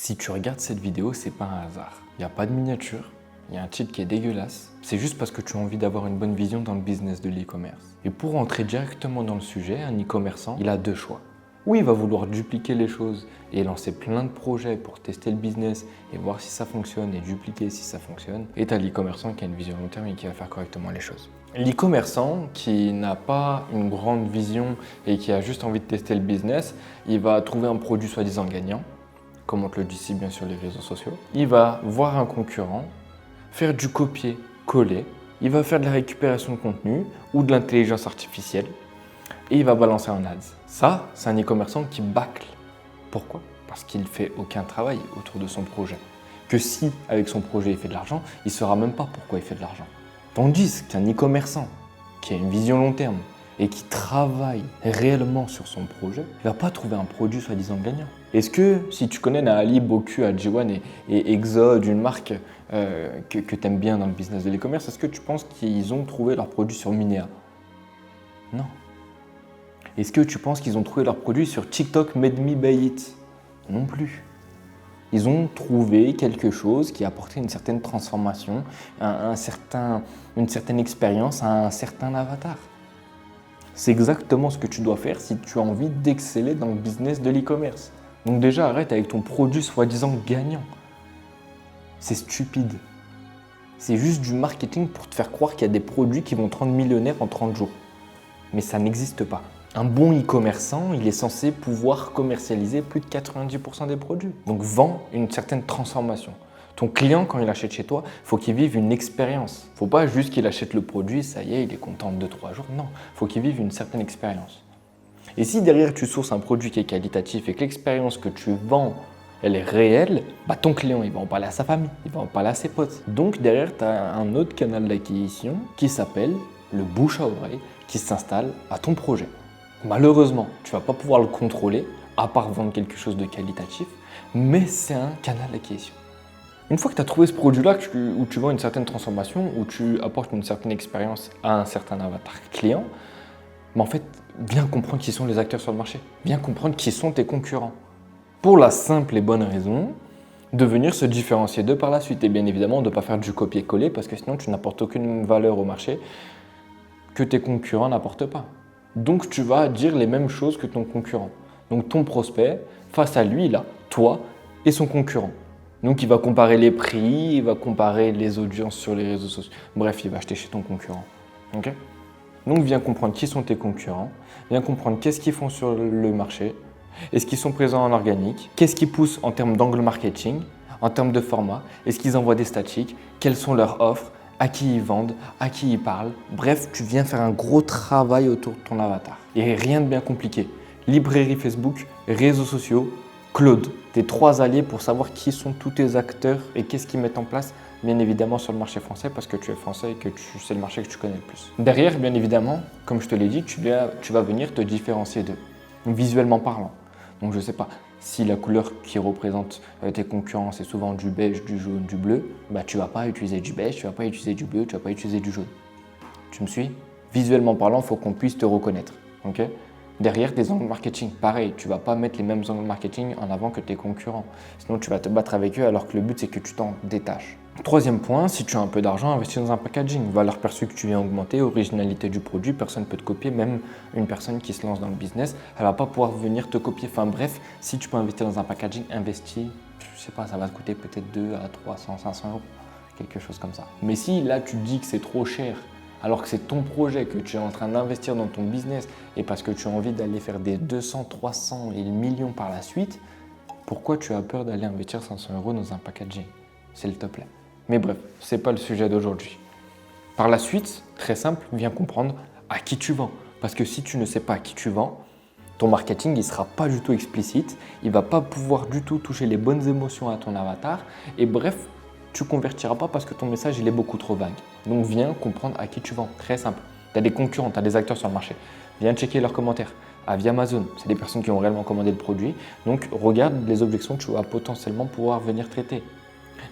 Si tu regardes cette vidéo, c'est pas un hasard. Il n'y a pas de miniature, il y a un titre qui est dégueulasse. C'est juste parce que tu as envie d'avoir une bonne vision dans le business de l'e-commerce. Et pour entrer directement dans le sujet, un e-commerçant, il a deux choix. Ou il va vouloir dupliquer les choses et lancer plein de projets pour tester le business et voir si ça fonctionne et dupliquer si ça fonctionne. Et tu as l'e-commerçant qui a une vision long terme et qui va faire correctement les choses. L'e-commerçant qui n'a pas une grande vision et qui a juste envie de tester le business, il va trouver un produit soi-disant gagnant, comme on te le dit si bien sur les réseaux sociaux. Il va voir un concurrent, faire du copier-coller, il va faire de la récupération de contenu ou de l'intelligence artificielle et il va balancer un ads. Ça, c'est un e-commerçant qui bâcle. Pourquoi? Parce qu'il ne fait aucun travail autour de son projet. Que si, avec son projet, il fait de l'argent, il ne saura même pas pourquoi il fait de l'argent. Tandis qu'un e-commerçant qui a une vision long terme et qui travaille réellement sur son projet, il ne va pas trouver un produit soi-disant gagnant. Est-ce que, si tu connais Naali, Boku, Ajiwan et Exode, une marque que tu aimes bien dans le business de l'e-commerce, est-ce que tu penses qu'ils ont trouvé leur produit sur Minea? Non. Est-ce que tu penses qu'ils ont trouvé leur produit sur TikTok Made Me Buy It? Non plus. Ils ont trouvé quelque chose qui apportait une certaine transformation, une certaine expérience à un certain avatar. C'est exactement ce que tu dois faire si tu as envie d'exceller dans le business de l'e-commerce. Donc déjà, arrête avec ton produit soi-disant gagnant. C'est stupide. C'est juste du marketing pour te faire croire qu'il y a des produits qui vont te rendre millionnaire en 30 jours. Mais ça n'existe pas. Un bon e-commerçant, il est censé pouvoir commercialiser plus de 90% des produits. Donc vends une certaine transformation. Ton client, quand il achète chez toi, il faut qu'il vive une expérience. Il ne faut pas juste qu'il achète le produit, ça y est, il est content de 2-3 jours. Non, il faut qu'il vive une certaine expérience. Et si derrière tu sources un produit qui est qualitatif et que l'expérience que tu vends, elle est réelle, bah ton client, il va en parler à sa famille, il va en parler à ses potes. Donc derrière, tu as un autre canal d'acquisition qui s'appelle le bouche à oreille qui s'installe à ton projet. Malheureusement, tu ne vas pas pouvoir le contrôler, à part vendre quelque chose de qualitatif, mais c'est un canal d'acquisition. Une fois que tu as trouvé ce produit-là où tu vends une certaine transformation, où tu apportes une certaine expérience à un certain avatar client, mais en fait, viens comprendre qui sont les acteurs sur le marché. Viens comprendre qui sont tes concurrents. Pour la simple et bonne raison de venir se différencier d'eux par la suite. Et bien évidemment, de ne pas faire du copier-coller parce que sinon, tu n'apportes aucune valeur au marché que tes concurrents n'apportent pas. Donc, tu vas dire les mêmes choses que ton concurrent. Donc, ton prospect, face à lui, il a toi et son concurrent. Donc, il va comparer les prix, il va comparer les audiences sur les réseaux sociaux. Bref, il va acheter chez ton concurrent. Ok? Donc, viens comprendre qui sont tes concurrents, viens comprendre qu'est-ce qu'ils font sur le marché, est-ce qu'ils sont présents en organique, qu'est-ce qu'ils poussent en termes d'angle marketing, en termes de format, est-ce qu'ils envoient des statiques, quelles sont leurs offres, à qui ils vendent, à qui ils parlent. Bref, tu viens faire un gros travail autour de ton avatar. Et rien de bien compliqué. Librairie Facebook, réseaux sociaux, Claude, tes 3 alliés pour savoir qui sont tous tes acteurs et qu'est-ce qu'ils mettent en place, bien évidemment sur le marché français parce que tu es français et que c'est le marché que tu connais le plus. Derrière, bien évidemment, comme je te l'ai dit, tu vas venir te différencier d'eux, visuellement parlant. Donc je ne sais pas, si la couleur qui représente tes concurrents c'est souvent du beige, du jaune, du bleu, bah tu ne vas pas utiliser du beige, tu ne vas pas utiliser du bleu, tu ne vas pas utiliser du jaune. Tu me suis? Visuellement parlant, il faut qu'on puisse te reconnaître. Okay? Derrière, des angles marketing, pareil, tu ne vas pas mettre les mêmes angles marketing en avant que tes concurrents. Sinon, tu vas te battre avec eux alors que le but, c'est que tu t'en détaches. Troisième point, si tu as un peu d'argent, investis dans un packaging. Valeur perçue que tu viens augmenter, originalité du produit, personne ne peut te copier, même une personne qui se lance dans le business, elle ne va pas pouvoir venir te copier. Enfin bref, si tu peux investir dans un packaging, investis, je sais pas, ça va te coûter peut-être 2 à 300, 500 euros, quelque chose comme ça. Mais si là, tu te dis que c'est trop cher, alors que c'est ton projet, que tu es en train d'investir dans ton business et parce que tu as envie d'aller faire des 200, 300 et millions par la suite, pourquoi tu as peur d'aller investir 500 euros dans un packaging? S'il te plaît. Mais bref, ce n'est pas le sujet d'aujourd'hui. Par la suite, très simple, viens comprendre à qui tu vends. Parce que si tu ne sais pas à qui tu vends, ton marketing ne sera pas du tout explicite, il ne va pas pouvoir du tout toucher les bonnes émotions à ton avatar et bref, tu ne convertiras pas parce que ton message il est beaucoup trop vague. Donc viens comprendre à qui tu vends, très simple. Tu as des concurrents, tu as des acteurs sur le marché. Viens checker leurs commentaires. Via Amazon, c'est des personnes qui ont réellement commandé le produit. Donc regarde les objections que tu vas potentiellement pouvoir venir traiter.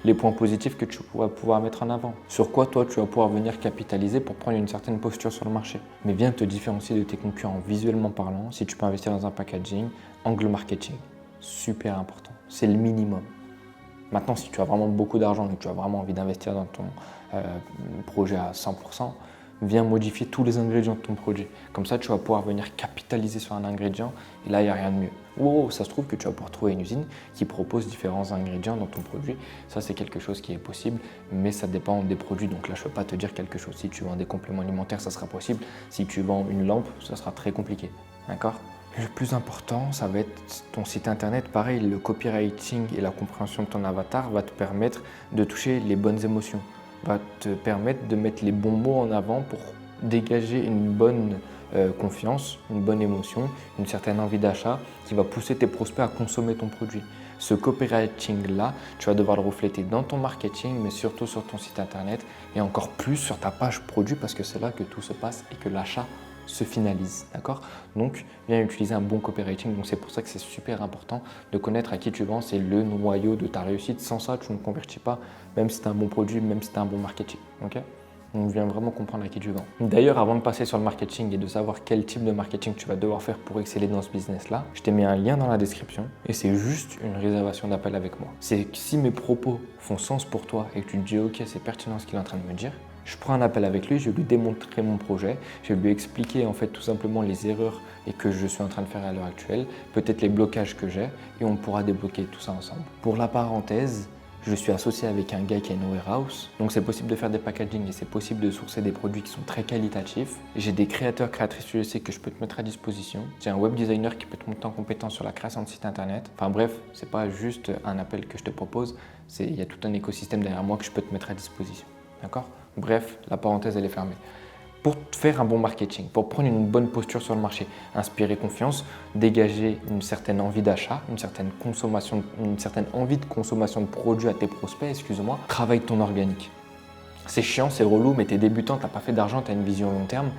Les points positifs que tu vas pouvoir mettre en avant. Sur quoi toi tu vas pouvoir venir capitaliser pour prendre une certaine posture sur le marché. Mais viens te différencier de tes concurrents visuellement parlant si tu peux investir dans un packaging, angle marketing. Super important, c'est le minimum. Maintenant, si tu as vraiment beaucoup d'argent et que tu as vraiment envie d'investir dans ton projet à 100%, viens modifier tous les ingrédients de ton projet. Comme ça, tu vas pouvoir venir capitaliser sur un ingrédient et là, il n'y a rien de mieux. Ou ça se trouve que tu vas pouvoir trouver une usine qui propose différents ingrédients dans ton produit. Ça, c'est quelque chose qui est possible, mais ça dépend des produits. Donc là, je ne peux pas te dire quelque chose. Si tu vends des compléments alimentaires, ça sera possible. Si tu vends une lampe, ça sera très compliqué. D'accord ? Le plus important, ça va être ton site internet. Pareil, le copywriting et la compréhension de ton avatar va te permettre de toucher les bonnes émotions, va te permettre de mettre les bons mots en avant pour dégager une bonne confiance, une bonne émotion, une certaine envie d'achat qui va pousser tes prospects à consommer ton produit. Ce copywriting-là, tu vas devoir le refléter dans ton marketing, mais surtout sur ton site internet et encore plus sur ta page produit parce que c'est là que tout se passe et que l'achat se finalise, d'accord? Donc, viens utiliser un bon copywriting. Donc, c'est pour ça que c'est super important de connaître à qui tu vends. C'est le noyau de ta réussite. Sans ça, tu ne convertis pas, même si tu as un bon produit, même si tu as un bon marketing, ok? Donc, viens vraiment comprendre à qui tu vends. D'ailleurs, avant de passer sur le marketing et de savoir quel type de marketing tu vas devoir faire pour exceller dans ce business-là, je t'ai mis un lien dans la description et c'est juste une réservation d'appel avec moi. C'est que si mes propos font sens pour toi et que tu te dis « Ok, c'est pertinent ce qu'il est en train de me dire », je prends un appel avec lui, je vais lui démontrer mon projet, je vais lui expliquer en fait tout simplement les erreurs et que je suis en train de faire à l'heure actuelle, peut-être les blocages que j'ai et on pourra débloquer tout ça ensemble. Pour la parenthèse, je suis associé avec un gars qui a une warehouse, donc c'est possible de faire des packaging et c'est possible de sourcer des produits qui sont très qualitatifs. J'ai des créateurs, créatrices UGC que je peux te mettre à disposition. J'ai un web designer qui peut te monter en compétence sur la création de site internet. Enfin bref, c'est pas juste un appel que je te propose, il y a tout un écosystème derrière moi que je peux te mettre à disposition. D'accord ? Bref, la parenthèse elle est fermée. Pour faire un bon marketing, pour prendre une bonne posture sur le marché, inspirer confiance, dégager une certaine envie d'achat, une certaine envie de consommation de produits à tes prospects, excuse-moi, travaille ton organique. C'est chiant, c'est relou, mais t'es débutant, t'as pas fait d'argent, t'as une vision long terme.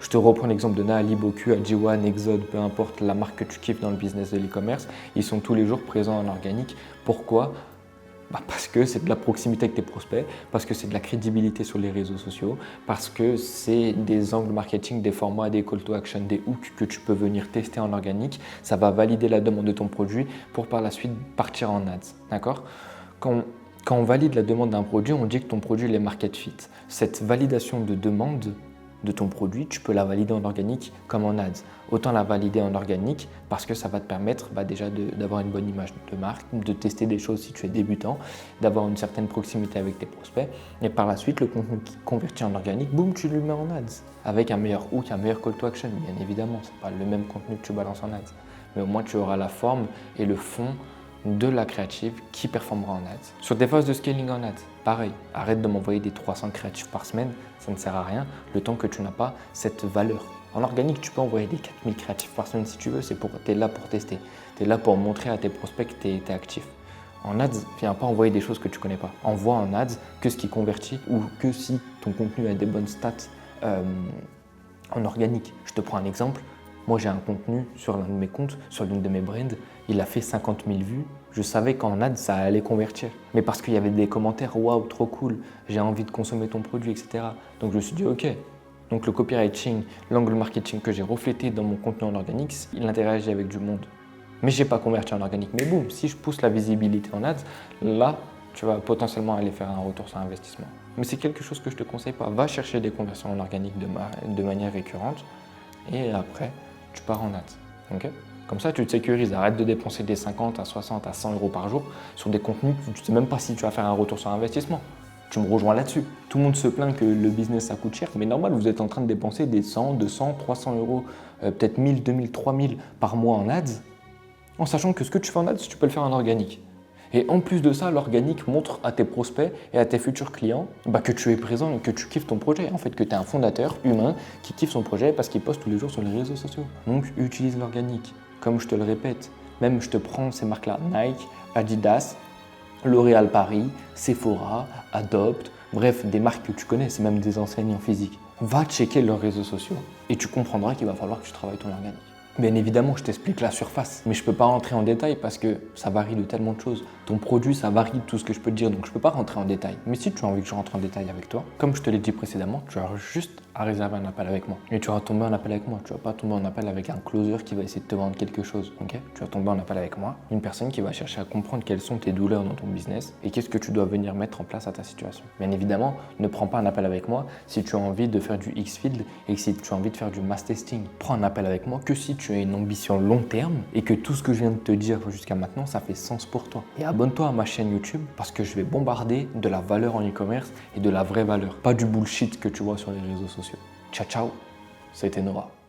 Je te reprends l'exemple de Naali, Boku, AG1, Exode, peu importe la marque que tu kiffes dans le business de l'e-commerce, ils sont tous les jours présents en organique. Pourquoi ? Parce que c'est de la proximité avec tes prospects, parce que c'est de la crédibilité sur les réseaux sociaux, parce que c'est des angles marketing, des formats, des call to action, des hooks que tu peux venir tester en organique. Ça va valider la demande de ton produit pour par la suite partir en ads. D'accord ? Quand on valide la demande d'un produit, on dit que ton produit est market fit. Cette validation de demande de ton produit, tu peux la valider en organique comme en ads. Autant la valider en organique parce que ça va te permettre déjà d'avoir une bonne image de marque, de tester des choses si tu es débutant, d'avoir une certaine proximité avec tes prospects et par la suite le contenu qui convertit en organique, boum, tu le mets en ads avec un meilleur hook, un meilleur call to action, bien évidemment, c'est pas le même contenu que tu balances en ads, mais au moins tu auras la forme et le fond de la créative qui performera en ads. Sur des phases de scaling en ads, pareil, arrête de m'envoyer des 300 créatifs par semaine, ça ne sert à rien le temps que tu n'as pas cette valeur. En organique, tu peux envoyer des 4000 créatifs par semaine si tu veux, tu es là pour tester, tu es là pour montrer à tes prospects que tu es actif. En ads, viens pas envoyer des choses que tu ne connais pas. Envoie en ads que ce qui convertit ou que si ton contenu a des bonnes stats en organique. Je te prends un exemple. Moi, j'ai un contenu sur l'un de mes comptes, sur l'une de mes brands, il a fait 50 000 vues. Je savais qu'en ad, ça allait convertir. Mais parce qu'il y avait des commentaires, waouh, trop cool, j'ai envie de consommer ton produit, etc. Donc, je me suis dit, ok. Donc, le copywriting, l'angle marketing que j'ai reflété dans mon contenu en organique, il interagit avec du monde. Mais je n'ai pas converti en organique. Mais boum, si je pousse la visibilité en ads, là, tu vas potentiellement aller faire un retour sur investissement. Mais c'est quelque chose que je ne te conseille pas. Va chercher des conversions en organique de manière récurrente et après, tu pars en ads. Okay ? Comme ça, tu te sécurises. Arrête de dépenser des 50 à 60 à 100 euros par jour sur des contenus que tu ne sais même pas si tu vas faire un retour sur investissement. Tu me rejoins là-dessus. Tout le monde se plaint que le business, ça coûte cher. Mais normal, vous êtes en train de dépenser des 100, 200, 300 euros, peut-être 1000, 2000, 3000 par mois en ads, en sachant que ce que tu fais en ads, tu peux le faire en organique. Et en plus de ça, l'organique montre à tes prospects et à tes futurs clients que tu es présent et que tu kiffes ton projet. En fait, que tu es un fondateur humain qui kiffe son projet parce qu'il poste tous les jours sur les réseaux sociaux. Donc, utilise l'organique. Comme je te le répète, même je te prends ces marques-là, Nike, Adidas, L'Oréal Paris, Sephora, Adopt, bref, des marques que tu connais, c'est même des enseignes en physique. Va checker leurs réseaux sociaux et tu comprendras qu'il va falloir que tu travailles ton organique. Bien évidemment, je t'explique la surface, mais je peux pas rentrer en détail parce que ça varie de tellement de choses. Ton produit, ça varie de tout ce que je peux te dire, donc je peux pas rentrer en détail. Mais si tu as envie que je rentre en détail avec toi, comme je te l'ai dit précédemment, tu as juste à réserver un appel avec moi. Et tu vas tomber en appel avec moi. Tu vas pas tomber en appel avec un closer qui va essayer de te vendre quelque chose, ok? Tu vas tomber en appel avec moi, une personne qui va chercher à comprendre quelles sont tes douleurs dans ton business et qu'est-ce que tu dois venir mettre en place à ta situation. Bien évidemment, ne prends pas un appel avec moi si tu as envie de faire du X-Field et si tu as envie de faire du mass testing. Prends un appel avec moi que si tu as une ambition long terme et que tout ce que je viens de te dire jusqu'à maintenant, ça fait sens pour toi. Et abonne-toi à ma chaîne YouTube parce que je vais bombarder de la valeur en e-commerce et de la vraie valeur, pas du bullshit que tu vois sur les réseaux sociaux. Ciao, ciao, c'était Nora.